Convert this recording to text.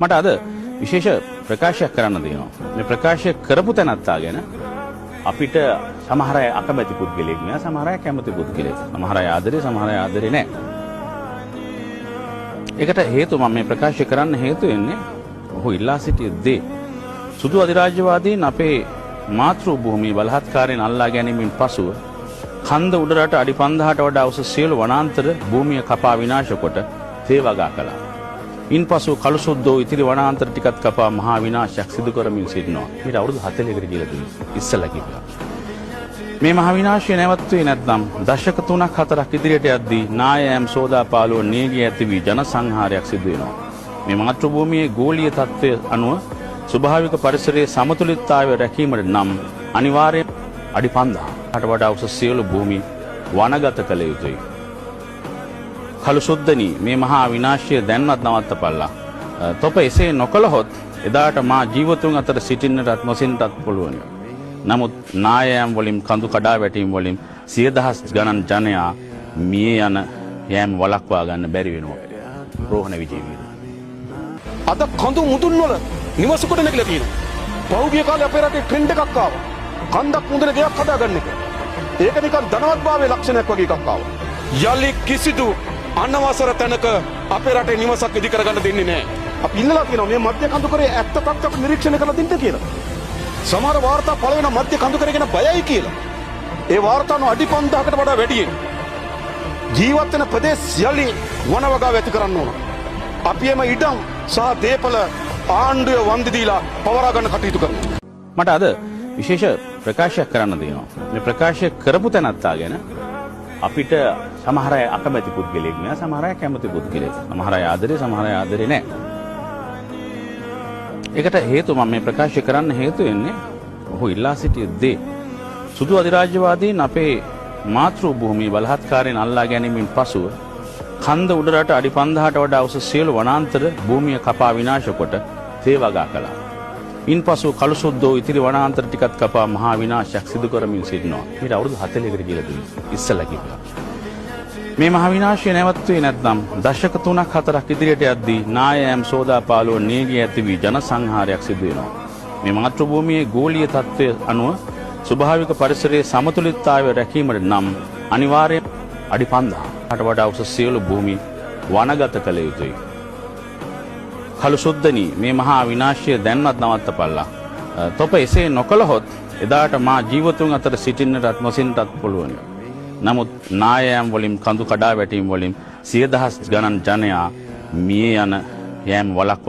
මට අද විශේෂ ප්‍රකාශයක් කරන්න දෙනවා. මේ ප්‍රකාශය කරපු තැනත්තා ගැන අපිට සමහර අය අකමැති පුද්ගලයෙක් නෑ, සමහර අය කැමති පුද්ගලයෙක්. සමහර අය ආදරේ, සමහර අය ආදරේ නෑ. ඒකට හේතුව මම මේ ප්‍රකාශය කරන්න හේතු වෙන්නේ ඔහු ඉල්ලා සිටිය දේ. සුදු අධිරාජ්‍යවාදීන් අපේ මාතෘ භූමිය බලහත්කාරයෙන් අල්ලා ගැනීමෙන් පසුව කන්ද උඩරට අඩි 5000ට වඩා උස සියලු වනාන්තර භූමිය කපා විනාශ කොට තේවගා කළා. ඉන්පසු කළුසුද්දෝ ඉතිරි වනාන්තර ටිකත් කපා මහා විනාශයක් සිදු කරමින් සිටිනවා. ඊට අවුරුදු 40කට කියලා තියෙනවා. ඉස්සලා කිව්වා. මේ මහා විනාශය නැවතුනේ නැත්නම් දශක 3ක් 4ක් ඉදිරියට යද්දී නායම් සෝදාපාලුව නේගී ඇති වී ජන සංහාරයක් සිදු වෙනවා. මේ මාතෘ භූමියේ ගෝලීය තත්ත්වය අනුව ස්වභාවික පරිසරයේ සමතුලිතතාවය රැකීමට නම් අනිවාර්යයෙන් අඩි 5000කට වඩා උස සියලු භූමි වනගත කළ යුතුයි. කළුසුද්දනි මේ මහා විනාශය දැන්වත් නවත්තපල්ලා. තොප එසේ නොකළහොත් එදාට මා ජීවතුන් අතර සිටින්නටත් නොසින්නටත් පුළුවන්. නමුත් නායම් වලින් කඳු කඩා වැටීම් වලින් 100,000 ගණන් ජනයා මිය යන යෑම වළක්වා ගන්න බැරි වෙනවා. රෝහණ විජේවීර. අද කඳු මුදුන් වල නිවසකට නැගලා තියෙනවා. පහුගිය කාලේ අපේ රටේ ට්‍රෙන්ඩ් එකක් ආවා. කන්දක් මුදුනේ ගෙයක් හදාගන්න එක. ඒක නිකන් ධනවත්භාවයේ ලක්ෂණයක් වගේ එකක් ආවා. යලි කිසිදු අනවසර තැනක අපේ රටේ නිවසක් ඉදි කරගන්න දෙන්නේ නැහැ. අපි ඉන්නලා තියෙනවා මේ මධ්‍ය කඳුකරේ ඇත්ත තත්ත්වයක් නිරීක්ෂණය කරලා දෙන්න කියලා. සමහර වාර්තා පළ වෙන මධ්‍ය කඳුකරේ ගැන බයයි කියලා. ඒ වාර්තාන අඩි 5000කට වඩා වැඩියෙන් ජීවත් වෙන ප්‍රදේශ යලි වනවගාව ඇති කරන්න ඕන. අපි එම ඉඩම් සහ දේපල ආණ්ඩුවේ වන්දි දීලා පවරා ගන්න කටයුතු කරනවා. මට අද විශේෂ ප්‍රකාශයක් කරන්න දෙනවා. මේ ප්‍රකාශය කරපු තැනත්තා ගැන අපිට සමහර අය අකමැති පුද්ගලයෙක් නෑ, සමහර අය කැමති පුද්ගලයෙක්. සමහර අය ආදරේ, සමහර අය ආදරේ නෑ. ඒකට හේතුව මම මේ ප්‍රකාශය කරන්න හේතු වෙන්නේ ඔහු ඉල්ලා සිටිය දේ. සුදු අධිරාජ්‍යවාදීන් අපේ මාතෘ භූමිය බලහත්කාරයෙන් අල්ලා ගැනීමෙන් පසුව කන්ද උඩරට අඩි 5000ට වඩා උස සියලු වනාන්තර භූමිය කපා විනාශ කොට තේවගා කළා. ඉන්පසු කළුසුද්දෝ ඉතිරි වනාන්තර ටිකත් කපා මහා විනාශයක් සිදු කරමින් සිටිනවා. ඊට අවුරුදු 40කට කියලා තියෙනවා. ඉස්සලා කිව්වා. මේ මහා විනාශය නැවතුනේ නැත්නම් දශක 3ක් 4ක් ඉදිරියට යද්දී නායම් සෝදාපාලුව නේගී ඇති වී ජන සංහාරයක් සිදු වෙනවා. මේ මාතෘ භූමියේ ගෝලීය තත්ත්වය අනුව ස්වභාවික පරිසරයේ සමතුලිතතාවය රැකීමට නම් අනිවාර්යයෙන් අඩි 5000කට වඩා උස සියලු භූමි වනගත කළ යුතුයි. කළුසුද්දනි මේ මහා විනාශය දැන්වත් නවත්තපල්ලා. තොප එසේ නොකළහොත් එදාට මා ජීවතුන් අතර සිටින්නටත් නොසින්නටත් පුළුවන්. නමුත් නායම් වලින් කඳු කඩා වැටීම් වලින් 100,000 ගණන් ජනයා මිය යන යෑම වළක්වා